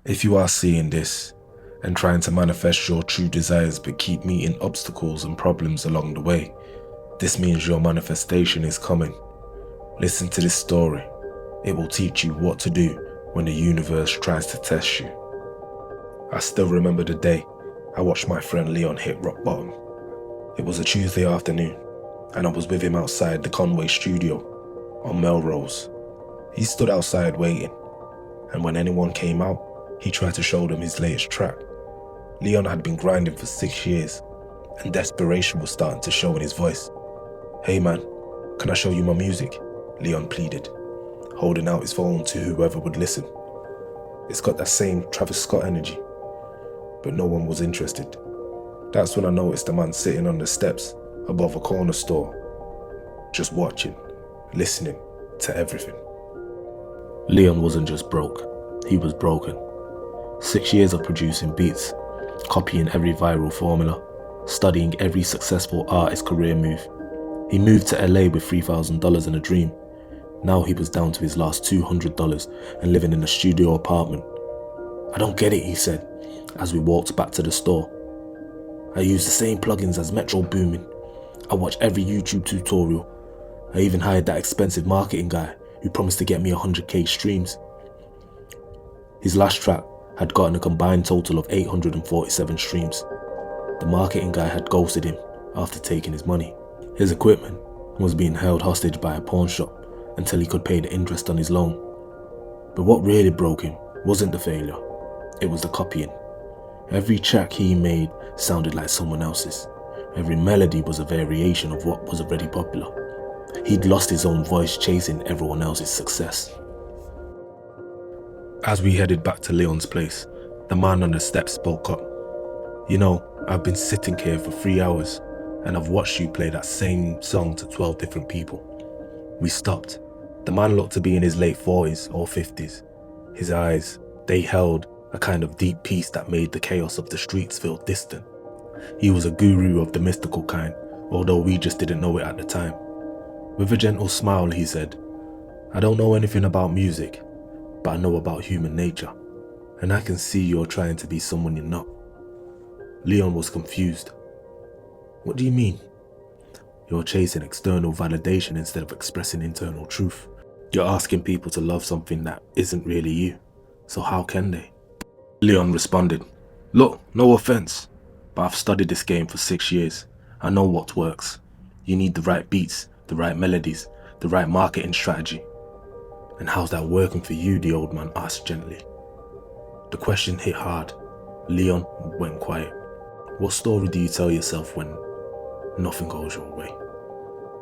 If you are seeing this and trying to manifest your true desires but keep meeting obstacles and problems along the way, this means your manifestation is coming. Listen to this story. It will teach you what to do when the universe tries to test you. I still remember the day I watched my friend Leon hit rock bottom. It was a Tuesday afternoon, and I was with him outside the Conway studio on Melrose. He stood outside waiting, and when anyone came out, he tried to show them his latest track. Leon had been grinding for 6 years, and desperation was starting to show in his voice. "Hey man, can I show you my music?" Leon pleaded, holding out his phone to whoever would listen. It's got that same Travis Scott energy, but no one was interested. That's when I noticed a man sitting on the steps above a corner store, just watching, listening to everything. Leon wasn't just broke, he was broken. 6 years of producing beats, copying every viral formula, studying every successful artist's career move. He moved to LA with $3,000 and a dream. Now he was down to his last $200 and living in a studio apartment. "I don't get it," he said, as we walked back to the store. "I use the same plugins as Metro Boomin. I watch every YouTube tutorial. I even hired that expensive marketing guy who promised to get me 100k streams." His last track had gotten a combined total of 847 streams. The marketing guy had ghosted him after taking his money. His equipment was being held hostage by a pawn shop until he could pay the interest on his loan. But what really broke him wasn't the failure, it was the copying. Every track he made sounded like someone else's. Every melody was a variation of what was already popular. He'd lost his own voice chasing everyone else's success. As we headed back to Leon's place, the man on the steps spoke up. "You know, I've been sitting here for 3 hours and I've watched you play that same song to 12 different people." We stopped. The man looked to be in his late 40s or 50s. His eyes, they held a kind of deep peace that made the chaos of the streets feel distant. He was a guru of the mystical kind, although we just didn't know it at the time. With a gentle smile, he said, "I don't know anything about music, but I know about human nature, and I can see you're trying to be someone you're not." Leon was confused. "What do you mean?" "You're chasing external validation instead of expressing internal truth. You're asking people to love something that isn't really you, so how can they?" Leon responded, "Look, no offense, but I've studied this game for 6 years. I know what works. You need the right beats, the right melodies, the right marketing strategy." "And how's that working for you?" the old man asked gently. The question hit hard. Leon went quiet. "What story do you tell yourself when nothing goes your way?"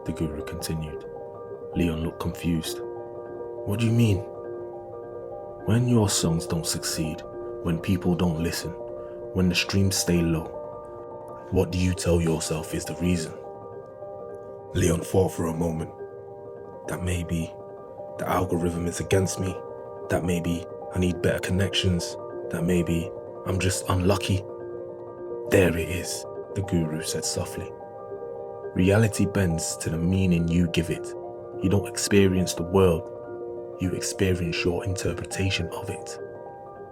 the guru continued. Leon looked confused. "What do you mean?" "When your songs don't succeed, when people don't listen, when the streams stay low, what do you tell yourself is the reason?" Leon thought for a moment. That maybe the algorithm is against me, that maybe I need better connections, that maybe I'm just unlucky. "There it is," the guru said softly. "Reality bends to the meaning you give it. You don't experience the world, you experience your interpretation of it.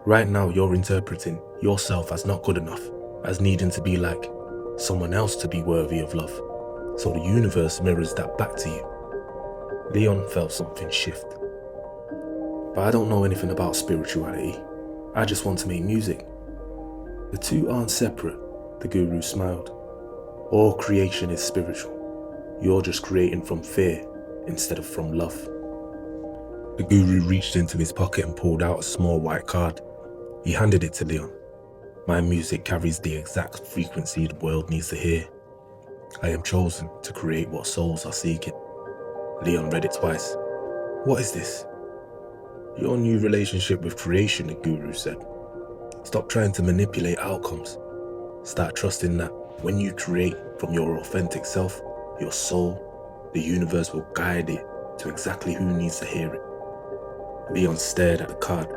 Right now you're interpreting yourself as not good enough, as needing to be like someone else to be worthy of love. So the universe mirrors that back to you." Leon felt something shift. "But I don't know anything about spirituality. I just want to make music." "The two aren't separate," the guru smiled. "All creation is spiritual. You're just creating from fear instead of from love." The guru reached into his pocket and pulled out a small white card. He handed it to Leon. "My music carries the exact frequency the world needs to hear. I am chosen to create what souls are seeking." Leon read it twice. "What is this?" "Your new relationship with creation," the guru said. "Stop trying to manipulate outcomes. Start trusting that when you create from your authentic self, your soul, the universe will guide it to exactly who needs to hear it." Leon stared at the card.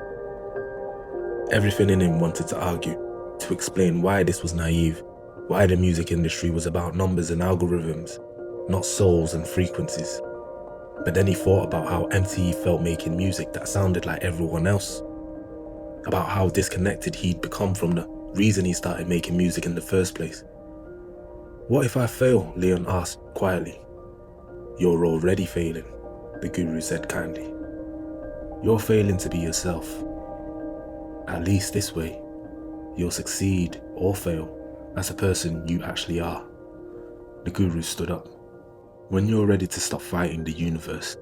Everything in him wanted to argue, to explain why this was naive, why the music industry was about numbers and algorithms, not souls and frequencies. But then he thought about how empty he felt making music that sounded like everyone else. about how disconnected he'd become from the reason he started making music in the first place. What if I fail? Leon asked quietly. You're already failing, the guru said kindly. You're failing to be yourself. At least this way, you'll succeed or fail as the person you actually are. The guru stood up. When you're ready to stop fighting the universe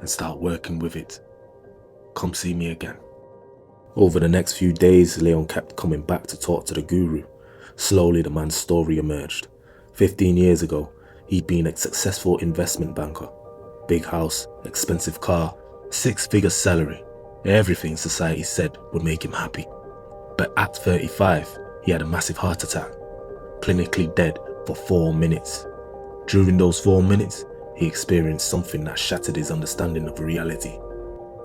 and start working with it, come see me again. Over the next few days, Leon kept coming back to talk to the guru. Slowly, the man's story emerged. 15 years ago, he'd been a successful investment banker. Big house, expensive car, 6-figure salary. Everything society said would make him happy. But at 35, he had a massive heart attack, clinically dead for 4 minutes. During those 4 minutes, he experienced something that shattered his understanding of reality.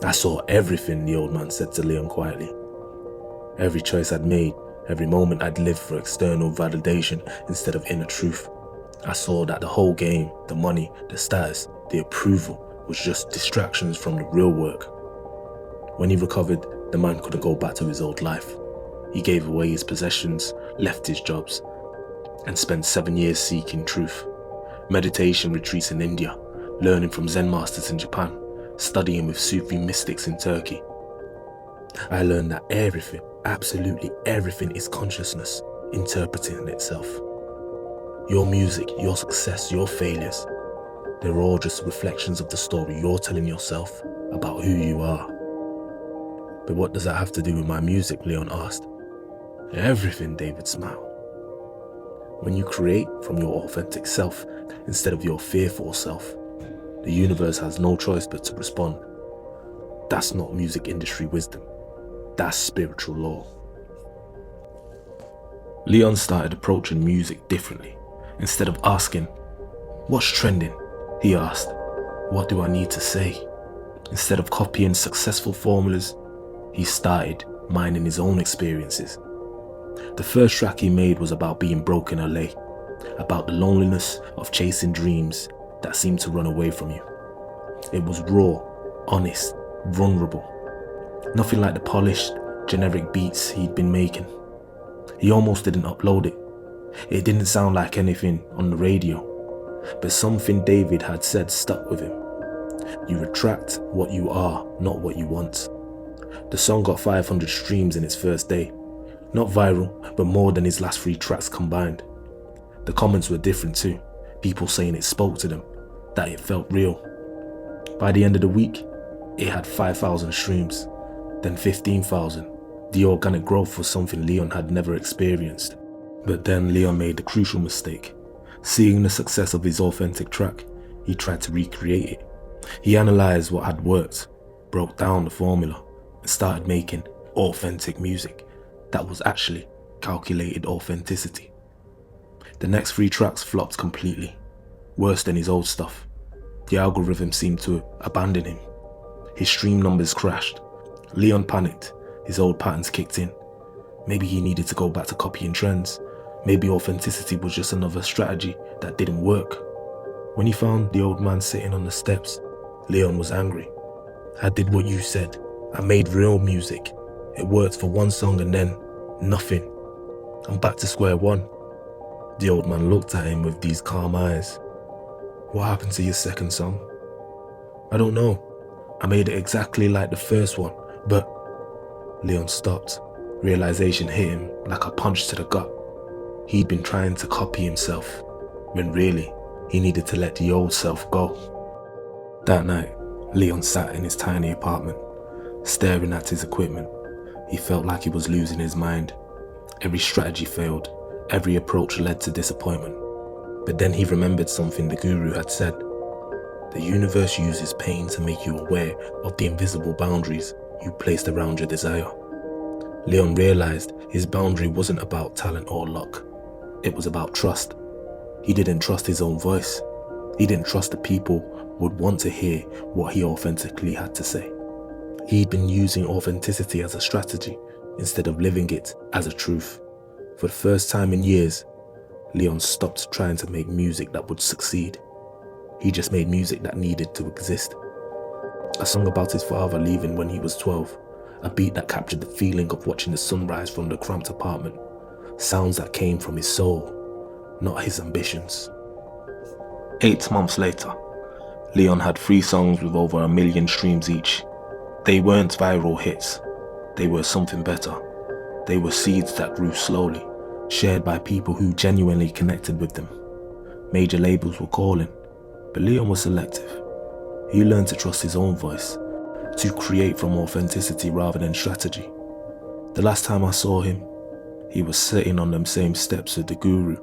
I saw everything, the old man said to Leon quietly. Every choice I'd made, every moment I'd lived for external validation instead of inner truth. I saw that the whole game, the money, the status, the approval, was just distractions from the real work. When he recovered, the man couldn't go back to his old life. He gave away his possessions, left his jobs, and spent 7 years seeking truth. Meditation retreats in India, learning from Zen masters in Japan, studying with Sufi mystics in Turkey. I learned that everything, absolutely everything, is consciousness interpreting itself. Your music, your success, your failures, they're all just reflections of the story you're telling yourself about who you are. But what does that have to do with my music? Leon asked. Everything, David smiled. When you create from your authentic self instead of your fearful self, the universe has no choice but to respond. That's not music industry wisdom. That's spiritual law. Leon started approaching music differently. Instead of asking, what's trending? He asked, what do I need to say? Instead of copying successful formulas, he started mining his own experiences. The first track he made was about being broke in LA, about the loneliness of chasing dreams that seemed to run away from you. It was raw, honest, vulnerable. Nothing like the polished, generic beats he'd been making. He almost didn't upload it. It didn't sound like anything on the radio, but something David had said stuck with him. You attract what you are, not what you want. The song got 500 streams in its first day. Not viral, but more than his last 3 tracks combined. The comments were different too. People saying it spoke to them, that it felt real. By the end of the week, it had 5,000 streams, then 15,000. The organic growth was something Leon had never experienced. But then Leon made the crucial mistake. Seeing the success of his authentic track, he tried to recreate it. He analysed what had worked, broke down the formula, and started making authentic music that was actually calculated authenticity. The next 3 tracks flopped completely, worse than his old stuff. The algorithm seemed to abandon him. His stream numbers crashed. Leon panicked. His old patterns kicked in. Maybe he needed to go back to copying trends. Maybe authenticity was just another strategy that didn't work. When he found the old man sitting on the steps, Leon was angry. I did what you said. I made real music. It worked for 1 song and then nothing. I'm back to square one. The old man looked at him with these calm eyes. What happened to your second song? I don't know. I made it exactly like the first one, but... Leon stopped. Realization hit him like a punch to the gut. He'd been trying to copy himself, when really, he needed to let the old self go. That night, Leon sat in his tiny apartment, staring at his equipment. He felt like he was losing his mind. Every strategy failed. Every approach led to disappointment. But then he remembered something the guru had said. The universe uses pain to make you aware of the invisible boundaries you placed around your desire. Leon realized his boundary wasn't about talent or luck. It was about trust. He didn't trust his own voice. He didn't trust the people would want to hear what he authentically had to say. He'd been using authenticity as a strategy instead of living it as a truth. For the first time in years, Leon stopped trying to make music that would succeed. He just made music that needed to exist. A song about his father leaving when he was 12, A beat that captured the feeling of watching the sunrise from the cramped apartment. Sounds that came from his soul, not his ambitions. 8 months later, Leon had 3 songs with over 1 million streams each. They weren't viral hits. They were something better. They were seeds that grew slowly, shared by people who genuinely connected with them. Major labels were calling, but Leon was selective. He learned to trust his own voice, to create from authenticity rather than strategy. The last time I saw him, he was sitting on them same steps with the Guru,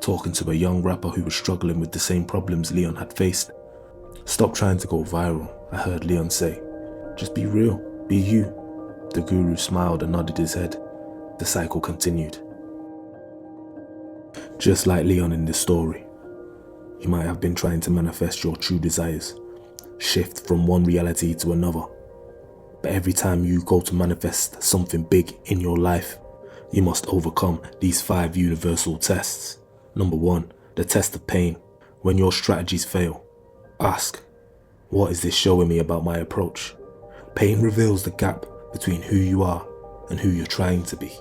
talking to a young rapper who was struggling with the same problems Leon had faced. "Stop trying to go viral," I heard Leon say. "Just be real, be you." The Guru smiled and nodded his head. The cycle continued. Just like Leon in this story, you might have been trying to manifest your true desires, shift from one reality to another. But every time you go to manifest something big in your life, you must overcome these 5 universal tests. Number 1, the test of pain. When your strategies fail, ask, what is this showing me about my approach? Pain reveals the gap between who you are and who you're trying to be.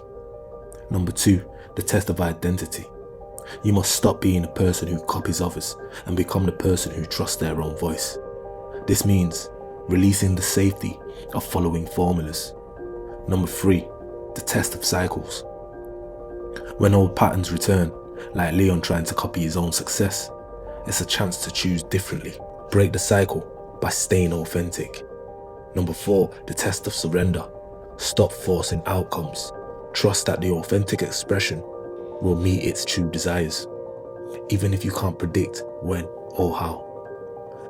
Number 2, the test of identity. You must stop being a person who copies others and become the person who trusts their own voice. This means releasing the safety of following formulas. Number 3, the test of cycles. When old patterns return, like Leon trying to copy his own success, it's a chance to choose differently. Break the cycle by staying authentic. Number 4, the test of surrender. Stop forcing outcomes. Trust that the authentic expression will meet its true desires, even if you can't predict when or how.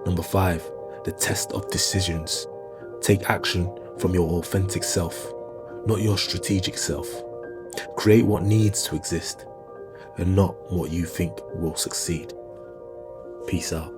Number 5, the test of decisions. Take action from your authentic self, not your strategic self. Create what needs to exist, and not what you think will succeed. Peace out.